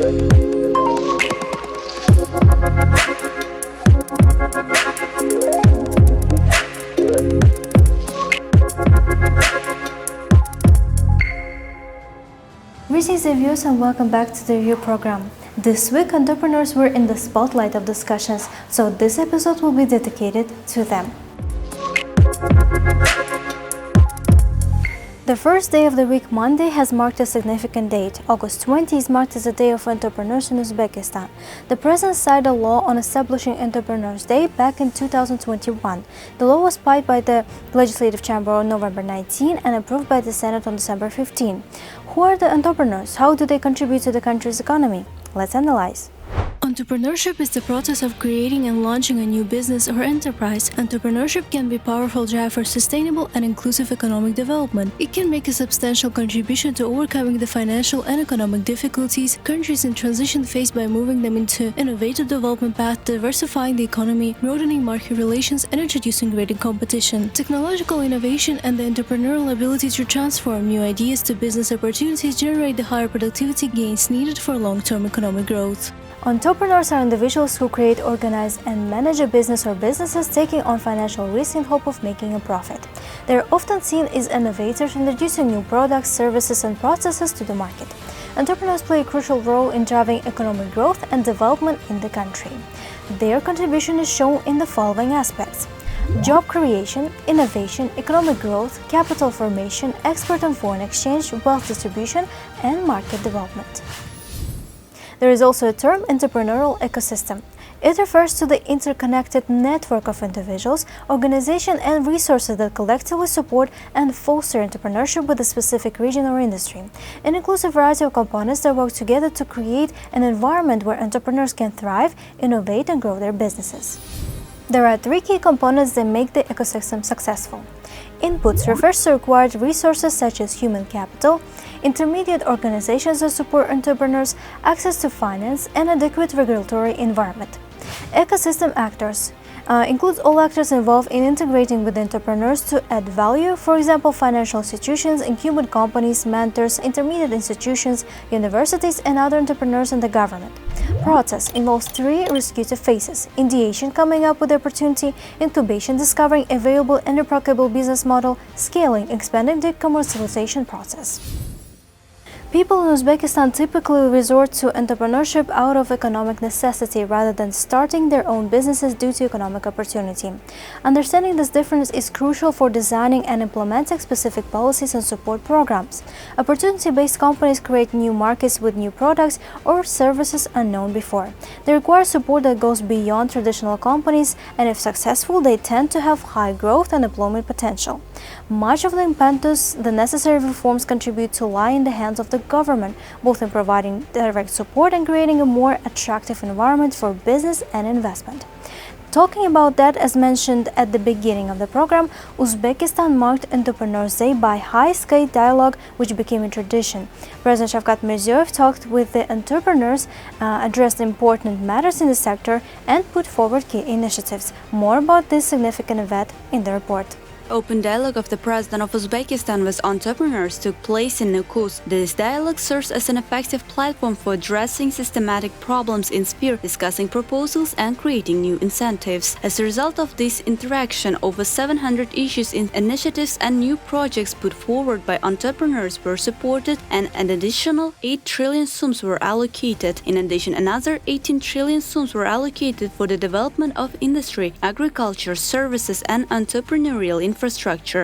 Greetings viewers and welcome back to the review program. This week entrepreneurs were in the spotlight of discussions, so this episode will be dedicated to them. The first day of the week, Monday, has marked a significant date. August 20 is marked as the Day of Entrepreneurs in Uzbekistan. The president signed a law on establishing Entrepreneurs Day back in 2021. The law was passed by the Legislative Chamber on November 19 and approved by the Senate on December 15. Who are the entrepreneurs? How do they contribute to the country's economy? Let's analyze. Entrepreneurship is the process of creating and launching a new business or enterprise. Entrepreneurship can be a powerful drive for sustainable and inclusive economic development. It can make a substantial contribution to overcoming the financial and economic difficulties countries in transition face by moving them into innovative development path, diversifying the economy, broadening market relations, and introducing greater competition. Technological innovation and the entrepreneurial ability to transform new ideas to business opportunities generate the higher productivity gains needed for long-term economic growth. Entrepreneurs are individuals who create, organize, and manage a business or businesses taking on financial risk in hope of making a profit. They are often seen as innovators, introducing new products, services, and processes to the market. Entrepreneurs play a crucial role in driving economic growth and development in the country. Their contribution is shown in the following aspects: job creation, innovation, economic growth, capital formation, export and foreign exchange, wealth distribution, and market development. There is also a term, entrepreneurial ecosystem. It refers to the interconnected network of individuals, organizations, and resources that collectively support and foster entrepreneurship with a specific region or industry. It includes a variety of components that work together to create an environment where entrepreneurs can thrive, innovate, and grow their businesses. There are three key components that make the ecosystem successful. Inputs refers to required resources such as human capital, intermediate organizations that support entrepreneurs, access to finance, and adequate regulatory environment. Ecosystem actors includes all actors involved in integrating with entrepreneurs to add value, for example, financial institutions, incumbent companies, mentors, intermediate institutions, universities, and other entrepreneurs in the government. Process involves three executive phases: ideation, coming up with the opportunity; incubation, discovering available and replicable business model; scaling, expanding the commercialization process. People in Uzbekistan typically resort to entrepreneurship out of economic necessity rather than starting their own businesses due to economic opportunity. Understanding this difference is crucial for designing and implementing specific policies and support programs. Opportunity-based companies create new markets with new products or services unknown before. They require support that goes beyond traditional companies, and if successful, they tend to have high growth and employment potential. Much of the impetus the necessary reforms contribute to lie in the hands of the government, both in providing direct support and creating a more attractive environment for business and investment. Talking about that, as mentioned at the beginning of the program, Uzbekistan marked Entrepreneurs Day by high-scale dialogue, which became a tradition. President Shavkat Mirziyoyev talked with the entrepreneurs, addressed important matters in the sector, and put forward key initiatives. More about this significant event in the report. Open dialogue of the President of Uzbekistan with entrepreneurs took place in Nukus. This dialogue serves as an effective platform for addressing systematic problems in sphere, discussing proposals, and creating new incentives. As a result of this interaction, over 700 issues, initiatives, and new projects put forward by entrepreneurs were supported, and an additional 8 trillion sums were allocated. In addition, another 18 trillion sums were allocated for the development of industry, agriculture, services, and entrepreneurial infrastructure.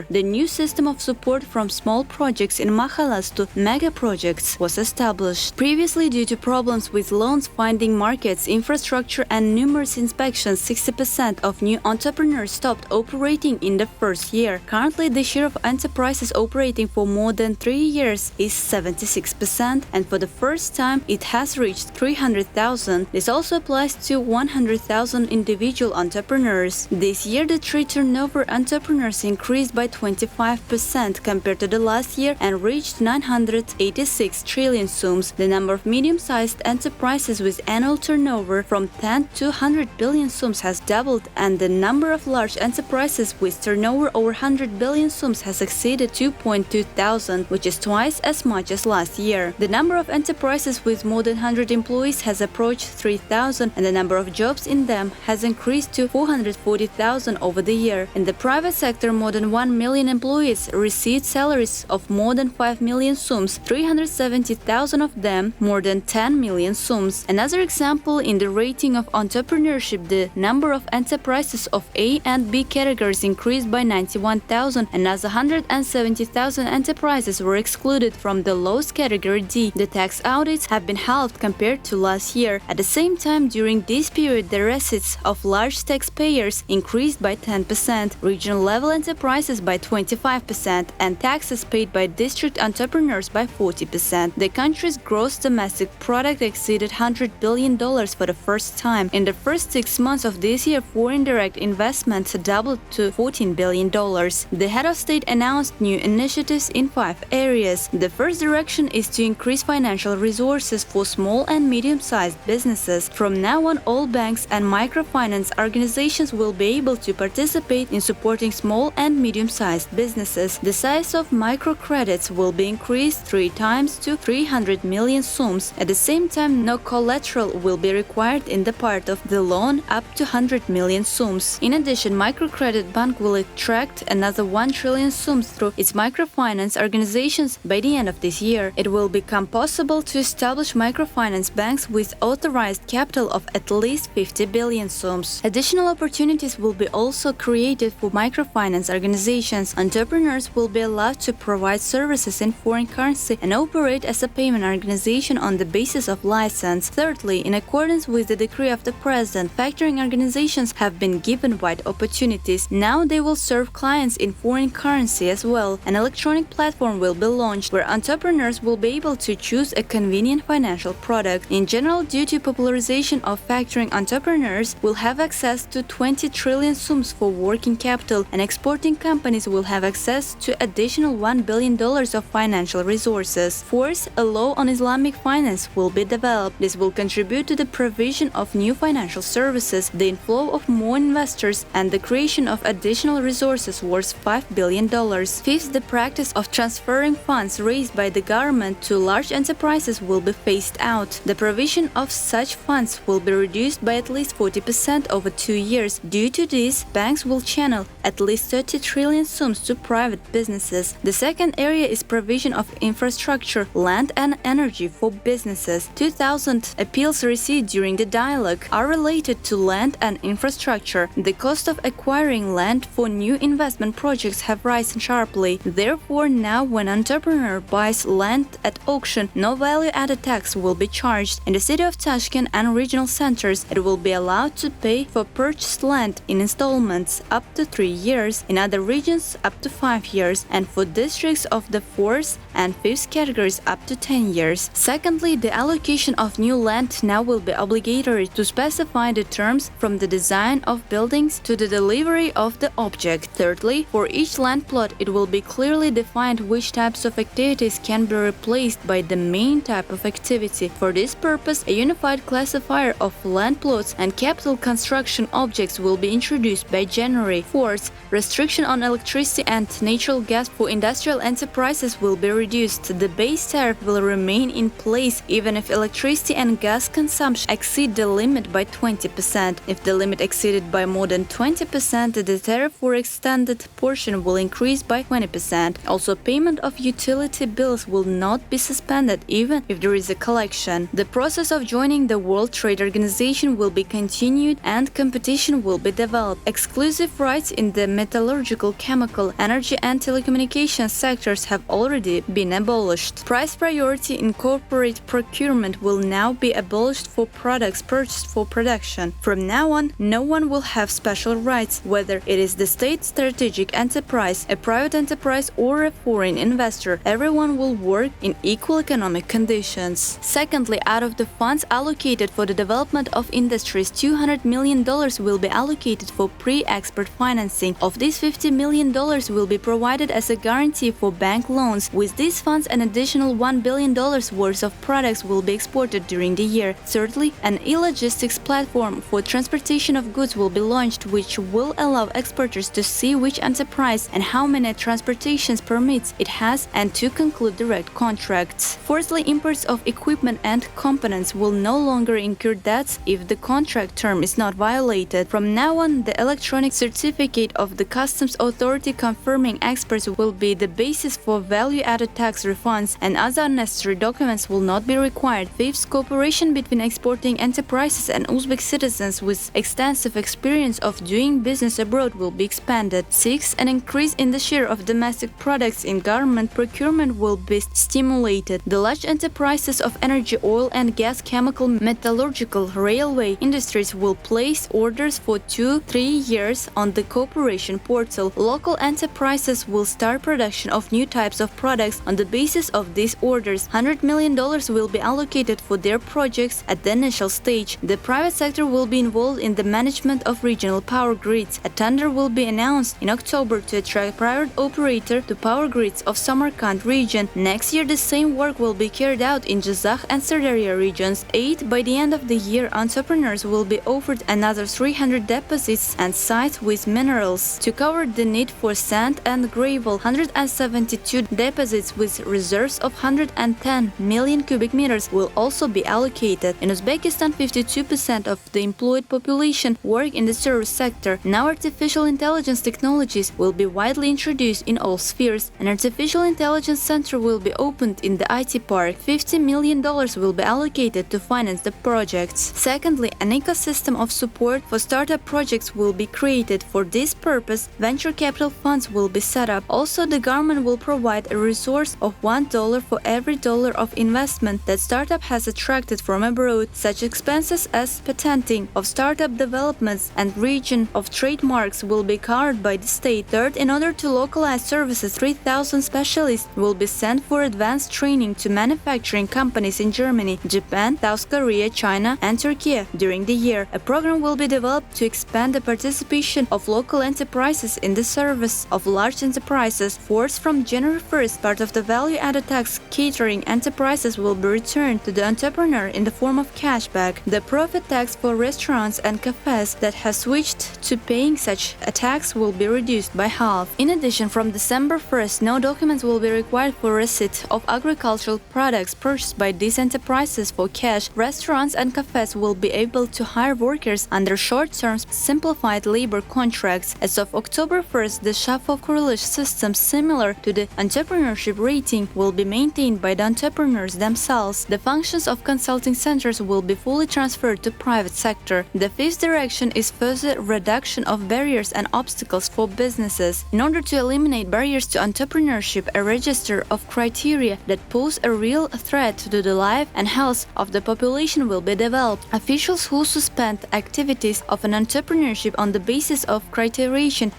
The new system of support from small projects in mahalas to mega projects was established. Previously, due to problems with loans, finding markets, infrastructure, and numerous inspections, 60% of new entrepreneurs stopped operating in the first year. Currently, the share of enterprises operating for more than 3 years is 76%, and for the first time, it has reached 300,000. This also applies to 100,000 individual entrepreneurs. This year, the trade turnover entrepreneurs increased by 25% compared to the last year and reached 986 trillion sums. The number of medium-sized enterprises with annual turnover from 10 to 100 billion sums has doubled, and the number of large enterprises with turnover over 100 billion sums has exceeded 2.2 thousand, which is twice as much as last year. The number of enterprises with more than 100 employees has approached 3,000, and the number of jobs in them has increased to 440,000 over the year. In the private sector, more than 1 million employees received salaries of more than 5 million sums, 370,000 of them more than 10 million sums. Another example, in the rating of entrepreneurship, the number of enterprises of A and B categories increased by 91,000, and as 170,000 enterprises were excluded from the lowest category D. The tax audits have been halved compared to last year. At the same time, during this period, the receipts of large taxpayers increased by 10%, regional level enterprises by 25%, and taxes paid by district entrepreneurs by 40%. The country's gross domestic product exceeded $100 billion for the first time. In the first 6 months of this year, foreign direct investments doubled to $14 billion. The head of state announced new initiatives in 5 areas. The first direction is to increase financial resources for small and medium-sized businesses. From now on, all banks and microfinance organizations will be able to participate in supporting small and medium-sized businesses. The size of microcredits will be increased 3 times to 300 million sums. At the same time, no collateral will be required in the part of the loan up to 100 million sums. In addition, Microcredit Bank will attract another 1 trillion sums through its microfinance organizations by the end of this year. It will become possible to establish microfinance banks with authorized capital of at least 50 billion sums. Additional opportunities will be also created for microfinance organizations. Entrepreneurs will be allowed to provide services in foreign currency and operate as a payment organization on the basis of license. Thirdly, in accordance with the decree of the President, factoring organizations have been given wide opportunities. Now they will serve clients in foreign currency as well. An electronic platform will be launched where entrepreneurs will be able to choose a convenient financial product. In general, due to popularization of factoring, entrepreneurs will have access to 20 trillion sums for working capital, and exporting companies will have access to additional $1 billion of financial resources. Fourth, a law on Islamic finance will be developed. This will contribute to the provision of new financial services, the inflow of more investors, and the creation of additional resources worth $5 billion. Fifth, the practice of transferring funds raised by the government to large enterprises will be phased out. The provision of such funds will be reduced by at least 40% over 2 years. Due to this, banks will channel at least 30 trillion sums to private businesses. The second area is provision of infrastructure, land and energy for businesses. 2,000 appeals received during the dialogue are related to land and infrastructure. The cost of acquiring land for new investment projects have risen sharply. Therefore, now when an entrepreneur buys land at auction, no value-added tax will be charged. In the city of Tashkent and regional centers, it will be allowed to pay for purchased land in installments up to 3 years, in other regions up to 5 years, and for districts of the 4th and 5th categories up to 10 years. Secondly, the allocation of new land now will be obligatory to specify the terms from the design of buildings to the delivery of the object. Thirdly, for each land plot, it will be clearly defined which types of activities can be replaced by the main type of activity. For this purpose, a unified classifier of land plots and capital construction objects will be introduced by January. Fourth, restriction on electricity and natural gas for industrial enterprises will be reduced. The base tariff will remain in place even if electricity and gas consumption exceed the limit by 20%. If the limit exceeded by more than 20%, the tariff for extended portion will increase by 20%. Also, payment of utility bills will not be suspended even if there is a collection. The process of joining the World Trade Organization will be continued and competition will be developed. Exclusive rights in the metallurgical, chemical, energy and telecommunications sectors have already been abolished. Price priority in corporate procurement will now be abolished for products purchased for production. From now on, no one will have special rights, whether it is the state strategic enterprise, a private enterprise or a foreign investor. Everyone will work in equal economic conditions. Secondly, out of the funds allocated for the development of industries, $200 million will be allocated for pre-export financing. Of this rupees $50 million will be provided as a guarantee for bank loans. With these funds, an additional $1 billion worth of products will be exported during the year. Thirdly, an e-logistics platform for transportation of goods will be launched, which will allow exporters to see which enterprise and how many transportation permits it has and to conclude direct contracts. Fourthly, imports of equipment and components will no longer incur debts if the contract term is not violated. From now on, the electronic certificate of the Customs Authority confirming exports will be the basis for value-added tax refunds, and other unnecessary documents will not be required. Fifth, cooperation between exporting enterprises and Uzbek citizens with extensive experience of doing business abroad will be expanded. Sixth, an increase in the share of domestic products in government procurement will be stimulated. The large enterprises of energy, oil and gas, chemical, metallurgical, railway industries will place orders for 2-3 years on the cooperation portal. Local enterprises will start production of new types of products on the basis of these orders. $100 million will be allocated for their projects at the initial stage. The private sector will be involved in the management of regional power grids. A tender will be announced in October to attract private operator to power grids of Samarkand region. Next year, the same work will be carried out in Jazakh and Sirdarya regions. 8. By the end of the year, entrepreneurs will be offered another 300 deposits and sites with minerals. To cover the need for sand and gravel, 172 deposits with reserves of 110 million cubic meters will also be allocated. In Uzbekistan, 52% of the employed population work in the service sector. Now artificial intelligence technologies will be widely introduced in all spheres. An artificial intelligence center will be opened in the IT park. $50 million will be allocated to finance the projects. Secondly, an ecosystem of support for startup projects will be created. For this purpose, venture capital funds will be set up. Also, the government will provide a resource of $1 for every dollar of investment that startup has attracted from abroad. Such expenses as patenting of startup developments and region of trademarks will be covered by the state. Third, in order to localize services, 3,000 specialists will be sent for advanced training to manufacturing companies in Germany, Japan, South Korea, China, and Turkey. During the year, a program will be developed to expand the participation of local enterprises in the service of large enterprises. Fourth, from January 1st, part of the value-added tax catering enterprises will be returned to the entrepreneur in the form of cashback. The profit tax for restaurants and cafes that have switched to paying such a tax will be reduced by half. In addition, from December 1st, no documents will be required for receipt of agricultural products purchased by these enterprises for cash. Restaurants and cafes will be able to hire workers under short-term simplified labor contracts. As of October 1st, the shuffle correlation system similar to the entrepreneurship rating will be maintained by the entrepreneurs themselves. The functions of consulting centers will be fully transferred to private sector. The fifth direction is further reduction of barriers and obstacles for businesses. In order to eliminate barriers to entrepreneurship, a register of criteria that pose a real threat to the life and health of the population will be developed. Officials who suspend activities of an entrepreneurship on the basis of criteria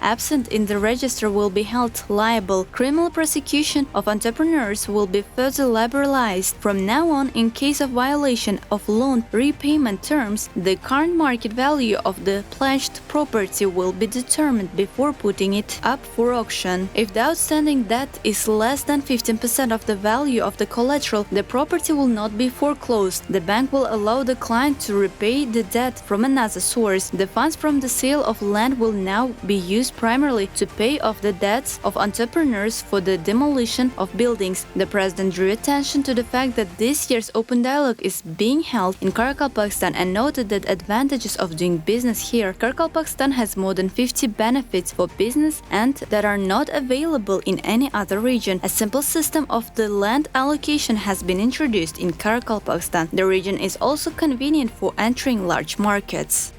absent in the register will be held liable. Criminal prosecution of entrepreneurs will be further liberalized. From now on, in case of violation of loan repayment terms, the current market value of the pledged property will be determined before putting it up for auction. If the outstanding debt is less than 15% of the value of the collateral, the property will not be foreclosed. The bank will allow the client to repay the debt from another source. The funds from the sale of land will now be used primarily to pay off the debts of entrepreneurs for the demolition of buildings. The president drew attention to the fact that this year's open dialogue is being held in Karakalpakstan and noted the advantages of doing business here. Karakalpakstan has more than 50 benefits for business and that are not available in any other region. A simple system of the land allocation has been introduced in Karakalpakstan. The region is also convenient for entering large markets.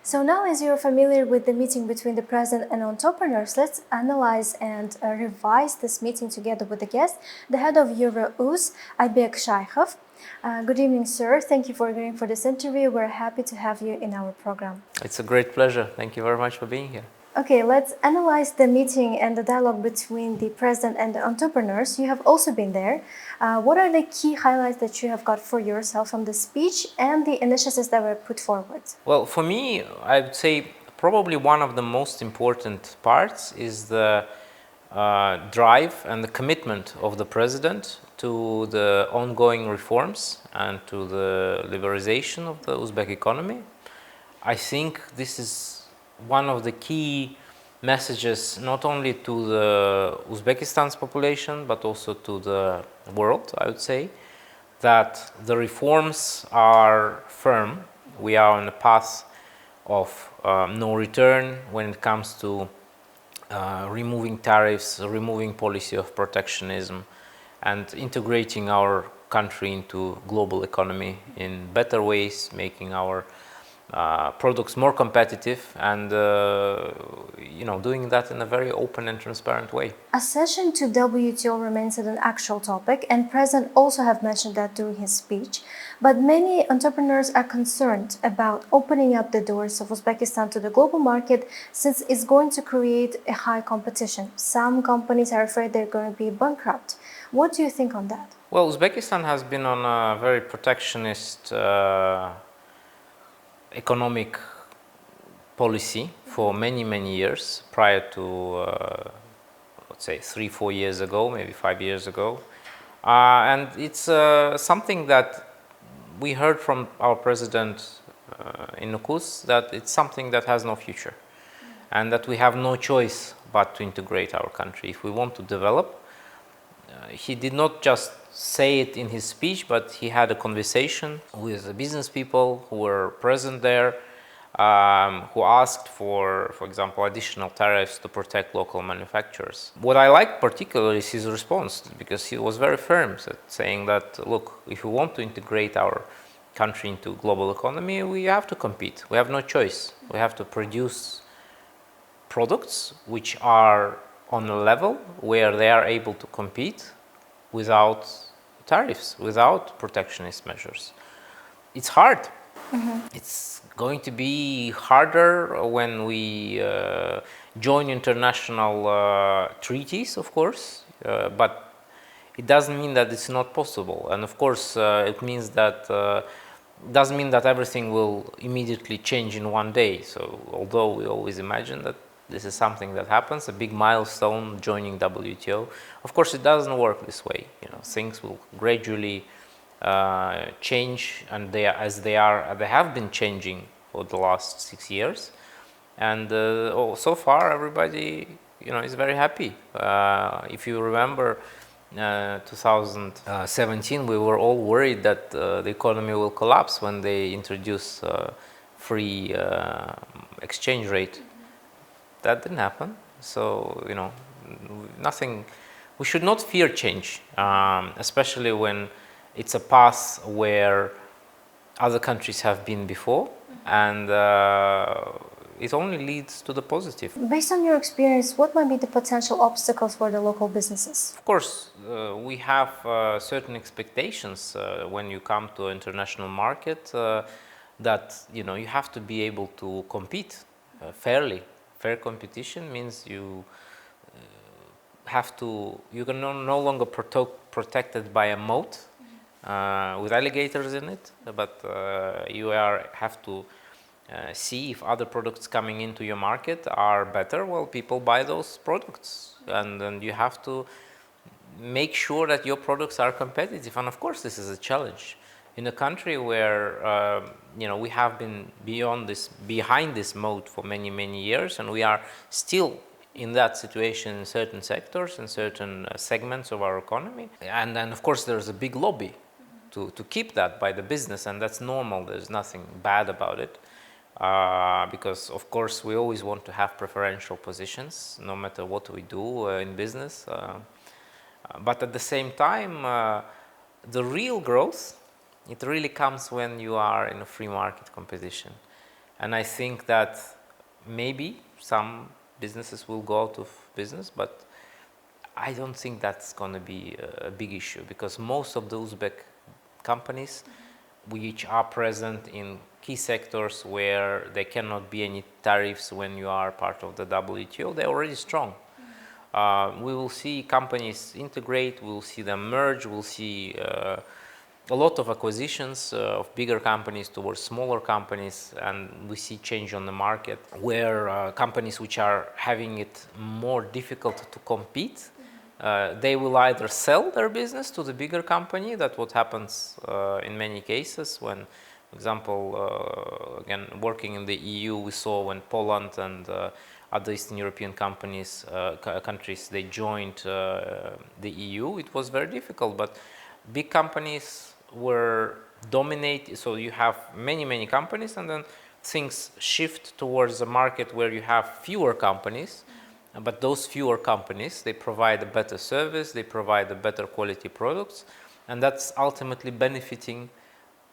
So now, as you're familiar with the meeting between the president and entrepreneurs, let's analyze and revise this meeting together with the guest, the head of Euro-US, Aybek Shaykhov. Good evening, sir. Thank you for agreeing for this interview. We're happy to have you in our program. It's a great pleasure. Thank you very much for being here. Okay, let's analyze the meeting and the dialogue between the president and the entrepreneurs. You have also been there. What are the key highlights that you have got for yourself from the speech and the initiatives that were put forward? Well, for me, I would say probably one of the most important parts is the drive and the commitment of the president to the ongoing reforms and to the liberalization of the Uzbek economy. I think this is one of the key messages not only to the Uzbekistan's population but also to the world, I would say, that the reforms are firm. We are on a path of no return when it comes to removing tariffs, removing policy of protectionism, and integrating our country into global economy in better ways, making our products more competitive, and doing that in a very open and transparent way. Accession to WTO remains an actual topic, and President also have mentioned that during his speech. But many entrepreneurs are concerned about opening up the doors of Uzbekistan to the global market, since it's going to create a high competition. Some companies are afraid they're going to be bankrupt. What do you think on that? Well, Uzbekistan has been on a very protectionist economic policy for many years prior to let's say 3-4 years ago, maybe 5 years ago, and it's something that we heard from our president in Nukus, that it's something that has no future and that we have no choice but to integrate our country if we want to develop. He did not just say it in his speech, but he had a conversation with the business people who were present there, who asked for example, additional tariffs to protect local manufacturers. What I like particularly is his response, because he was very firm, saying that, look, if we want to integrate our country into global economy, we have to compete. We have no choice. We have to produce products which are on a level where they are able to compete without tariffs, without protectionist measures. It's hard. It's going to be harder when we join international treaties, of course, but it doesn't mean that it's not possible. And of course, it means that doesn't mean that everything will immediately change in one day. So although we always imagine that this is something that happens, a big milestone, joining WTO. Of course, it doesn't work this way. Things will gradually change, and they have been changing for the last 6 years. And so far, everybody, is very happy. If you remember, 2017, we were all worried that the economy will collapse when they introduce free exchange rate. That didn't happen. So, nothing. We should not fear change, especially when it's a path where other countries have been before, and it only leads to the positive. Based on your experience, what might be the potential obstacles for the local businesses? Of course, we have certain expectations when you come to an international market, that you have to be able to compete fairly. Fair competition means you can no longer protected by a moat with alligators in it, but you have to see if other products coming into your market are better. Well, people buy those products, and then you have to make sure that your products are competitive. And of course, this is a challenge in a country where we have been behind this moat for many years, and we are still in that situation in certain sectors, in certain segments of our economy. And then, of course, there's a big lobby to keep that by the business, and that's normal. There's nothing bad about it, because, of course, we always want to have preferential positions, no matter what we do in business. But at the same time, the real growth, it really comes when you are in a free market competition. And I think that maybe some businesses will go out of business, but I don't think that's going to be a big issue, because most of the Uzbek companies which are present in key sectors where there cannot be any tariffs when you are part of the WTO, they're already strong. We will see companies integrate, we will see them merge, we'll see a lot of acquisitions of bigger companies towards smaller companies, and we see change on the market where companies which are having it more difficult to compete, they will either sell their business to the bigger company. That's what happens in many cases when, for example, again, working in the EU, we saw when Poland and other Eastern European countries, they joined the EU, it was very difficult, but big companies were dominated, so you have many companies, and then things shift towards a market where you have fewer companies, but those fewer companies, they provide a better service, they provide a better quality products, and that's ultimately benefiting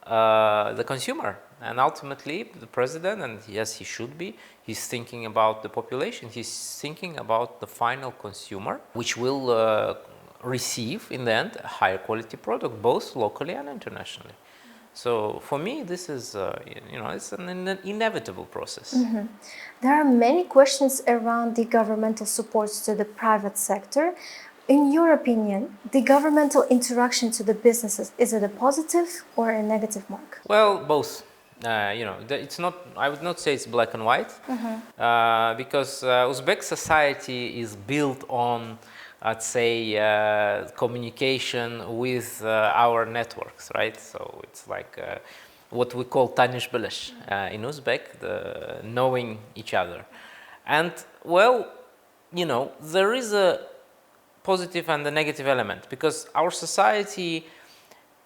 the consumer. And ultimately the president, and yes, he should be, he's thinking about the population, he's thinking about the final consumer, which will receive in the end a higher quality product, both locally and internationally. So for me, this is, it's an inevitable process. Mm-hmm. There are many questions around the governmental supports to the private sector. In your opinion, the governmental interaction to the businesses, is it a positive or a negative mark? Well, both. It's not, I would not say it's black and white, because Uzbek society is built on, I'd say, communication with our networks, right? So it's like what we call tanish bilish in Uzbek, the knowing each other. And well, there is a positive and a negative element, because our society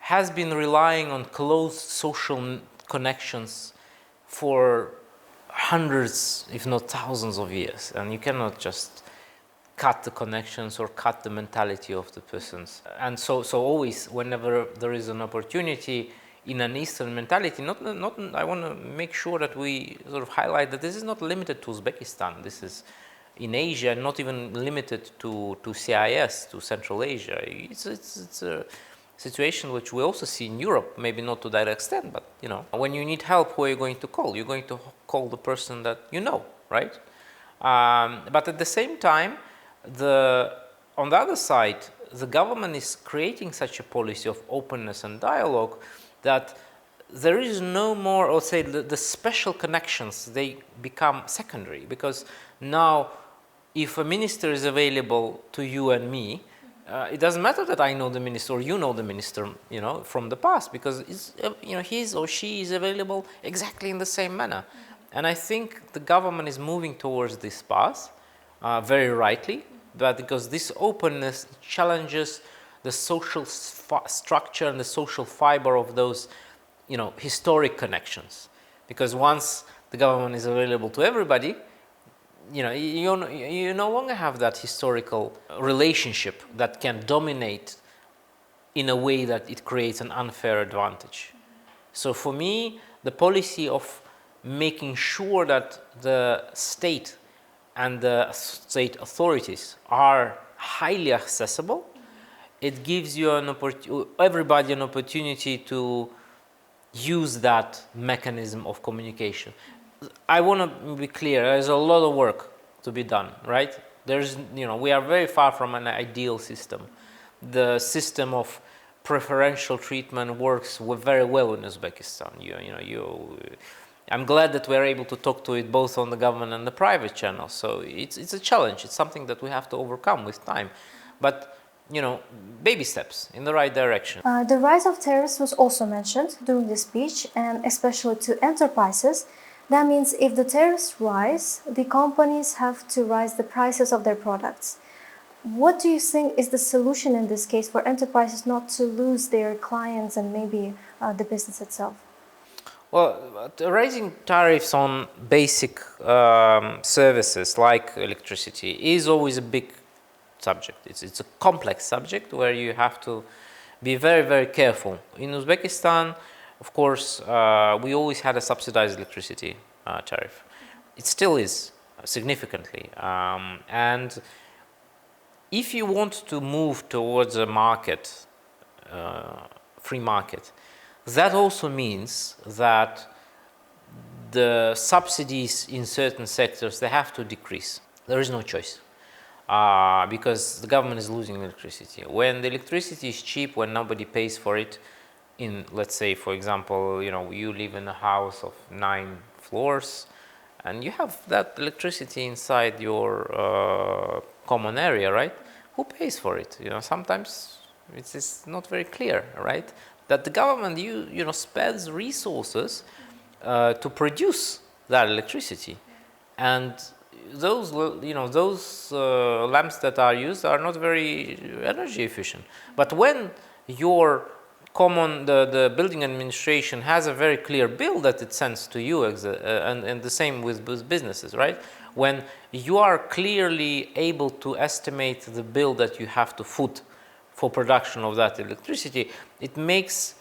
has been relying on close social connections for hundreds, if not thousands of years, and you cannot just cut the connections or cut the mentality of the persons. And so always, whenever there is an opportunity in an Eastern mentality, I want to make sure that we sort of highlight that this is not limited to Uzbekistan. This is in Asia, not even limited to CIS, to Central Asia. It's a situation which we also see in Europe, maybe not to that extent, but when you need help, who are you going to call? You're going to call the person that you know, right? But at the same time, on the other side, the government is creating such a policy of openness and dialogue that there is no more, or say, the special connections, they become secondary, because now if a minister is available to you and me, it doesn't matter that I know the minister or you know the minister, from the past, because his or she is available exactly in the same manner. And I think the government is moving towards this path, very rightly, but because this openness challenges the social structure and the social fiber of those, historic connections. Because once the government is available to everybody, you no longer have that historical relationship that can dominate in a way that it creates an unfair advantage. So for me, the policy of making sure that the state and the state authorities are highly accessible, it gives you everybody an opportunity to use that mechanism of communication. I want to be clear, there's a lot of work to be done, right? We are very far from an ideal system. The system of preferential treatment works very well in Uzbekistan. I'm glad that we're able to talk to it both on the government and the private channel. So it's a challenge. It's something that we have to overcome with time. But baby steps in the right direction. The rise of tariffs was also mentioned during the speech, and especially to enterprises. That means if the tariffs rise, the companies have to raise the prices of their products. What do you think is the solution in this case for enterprises not to lose their clients and maybe the business itself? Well, raising tariffs on basic services like electricity is always a big subject. It's a complex subject where you have to be very, very careful. In Uzbekistan, of course, we always had a subsidized electricity tariff. It still is significantly. And if you want to move towards a market, free market, that also means that the subsidies in certain sectors, they have to decrease. There is no choice. Because the government is losing electricity. When the electricity is cheap, when nobody pays for it, in, let's say, for example, you live in a house of 9 floors, and you have that electricity inside your common area, right? Who pays for it? Sometimes it's not very clear, right? That the government spends resources to produce that electricity, and those lamps that are used are not very energy efficient. But when your the building administration has a very clear bill that it sends to you, and the same with businesses, right? When you are clearly able to estimate the bill that you have to foot for production of that electricity, it makes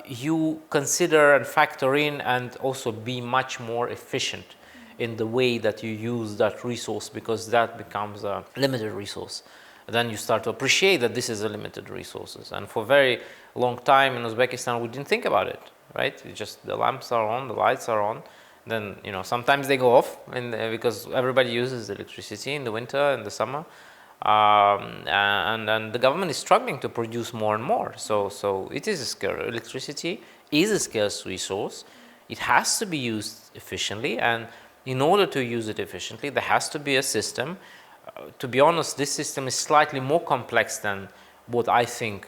you consider and factor in and also be much more efficient in the way that you use that resource, because that becomes a limited resource. Then you start to appreciate that this is a limited resources. And for a very long time in Uzbekistan, we didn't think about it, right? It's just the lamps are on, the lights are on. Then, sometimes they go off, because everybody uses electricity in the winter and the summer. And the government is struggling to produce more and more. So it is a scarce. Electricity is a scarce resource. It has to be used efficiently, and in order to use it efficiently, there has to be a system. To be honest, this system is slightly more complex than what I think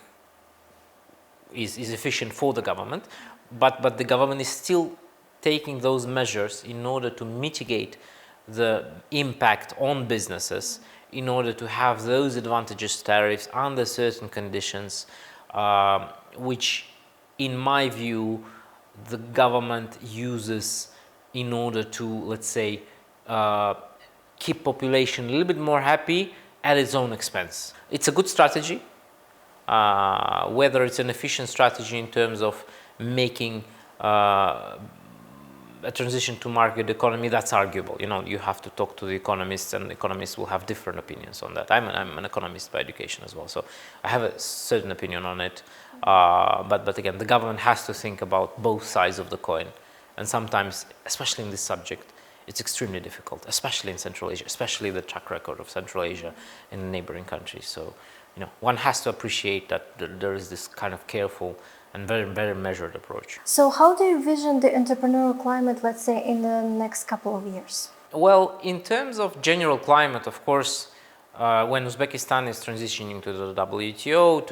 is efficient for the government, but the government is still taking those measures in order to mitigate the impact on businesses, in order to have those advantageous tariffs under certain conditions, which, in my view, the government uses in order to, let's say, keep population a little bit more happy at its own expense. It's a good strategy. Whether it's an efficient strategy in terms of making a transition to market economy, that's arguable. You have to talk to the economists, and economists will have different opinions on that. I'm an economist by education as well, so I have a certain opinion on it. But again, the government has to think about both sides of the coin, and sometimes, especially in this subject, it's extremely difficult, especially in Central Asia, especially the track record of Central Asia in neighboring countries. So, one has to appreciate that there is this kind of careful and very, very measured approach. So how do you vision the entrepreneurial climate, let's say, in the next couple of years? Well, in terms of general climate, of course, when Uzbekistan is transitioning to the WTO,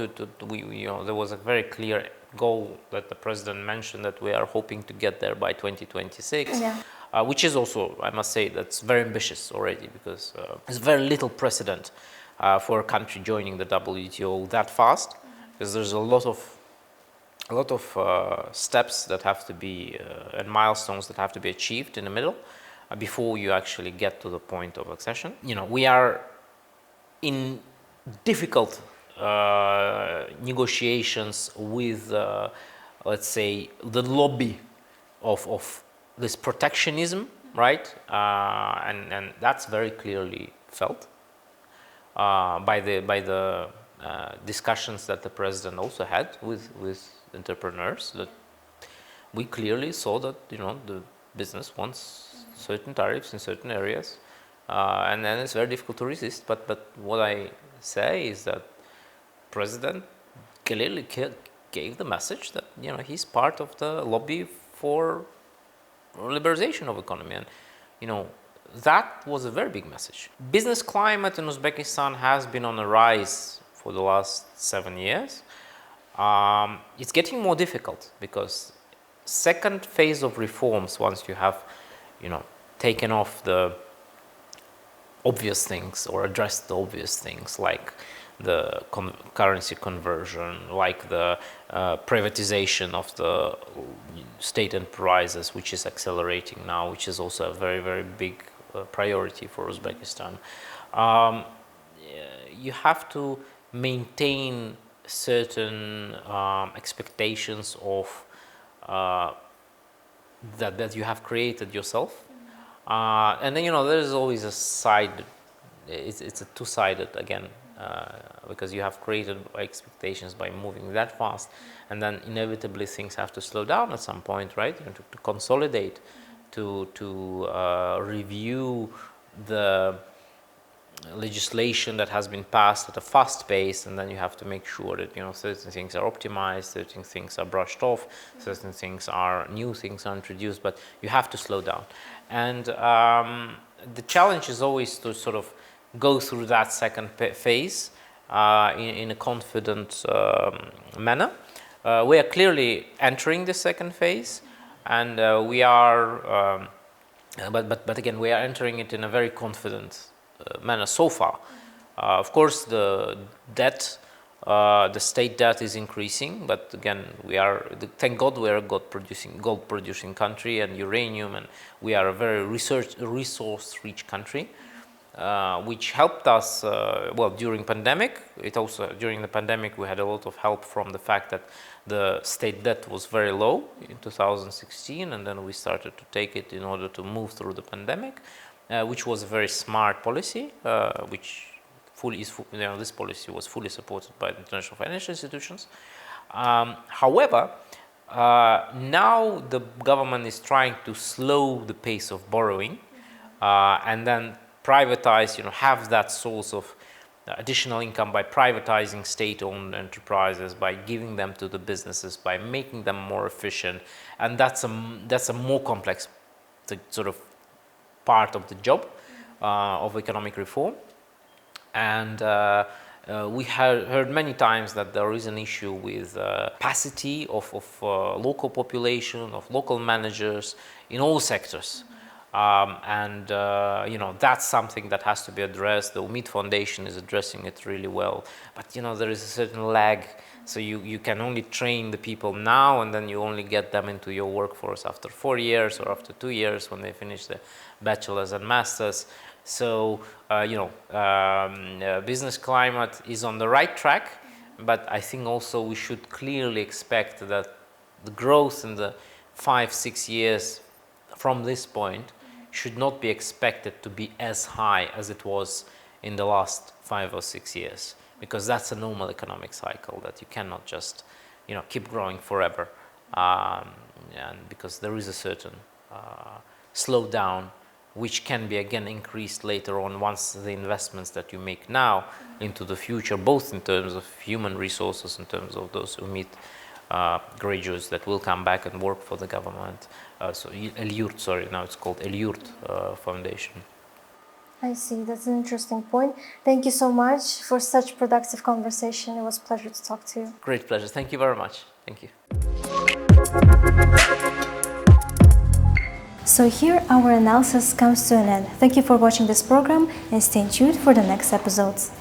there was a very clear goal that the president mentioned, that we are hoping to get there by 2026. Yeah. Which is also, I must say, that's very ambitious already, because there's very little precedent for a country joining the WTO that fast, because there's a lot of steps that have to be and milestones that have to be achieved in the middle before you actually get to the point of accession. We are in difficult negotiations with, let's say, the lobby of this protectionism, right? And that's very clearly felt by the discussions that the president also had with entrepreneurs. That we clearly saw that the business wants certain tariffs in certain areas, and then it's very difficult to resist. But what I say is that president clearly gave the message that he's part of the lobby for liberalization of economy, and that was a very big message. Business climate in Uzbekistan has been on a rise for the last 7 years. It's getting more difficult, because second phase of reforms, once you have taken off the obvious things or addressed the obvious things, like the currency conversion, like the privatization of the state enterprises, which is accelerating now, which is also a very, very big priority for Uzbekistan. You have to maintain certain expectations of that you have created yourself, and then there is always a side. It's a two-sided again because you have created expectations by moving that fast, and then inevitably things have to slow down at some point, right? You know, to consolidate, to review the legislation that has been passed at a fast pace, and then you have to make sure that, you know, certain things are optimized, certain things are brushed off, certain things are new things are introduced, but you have to slow down. And the challenge is always to sort of go through that second phase in a confident manner. We are clearly entering the second phase, and we are, but again, we are entering it in a very confident manner so far. Of course, the debt, the state debt is increasing, but again, thank God we are a gold producing country and uranium, and we are a very resource-rich country, which helped us, well, during pandemic. During the pandemic, we had a lot of help from the fact that the state debt was very low in 2016, and then we started to take it in order to move through the pandemic, which was a very smart policy, which this policy was fully supported by the international financial institutions. However, now the government is trying to slow the pace of borrowing, and then privatize, have that source of additional income by privatizing state-owned enterprises, by giving them to the businesses, by making them more efficient, and that's a more complex sort of part of the job of economic reform. And we have heard many times that there is an issue with capacity of local population, of local managers in all sectors. That's something that has to be addressed. The UMIT Foundation is addressing it really well, but there is a certain lag. So you can only train the people now, and then you only get them into your workforce after 4 years or after 2 years when they finish the bachelor's and master's. So business climate is on the right track, but I think also we should clearly expect that the growth in the 5-6 years from this point should not be expected to be as high as it was in the last 5 or 6 years, because that's a normal economic cycle that you cannot just keep growing forever, and because there is a certain slowdown which can be again increased later on once the investments that you make now into the future, both in terms of human resources, in terms of those who meet graduates that will come back and work for the government. So EL-YURT, sorry, now it's called EL-YURT Foundation. I see, that's an interesting point. Thank you so much for such productive conversation. It was a pleasure to talk to you. Great pleasure. Thank you very much. Thank you. So here our analysis comes to an end. Thank you for watching this program and stay tuned for the next episodes.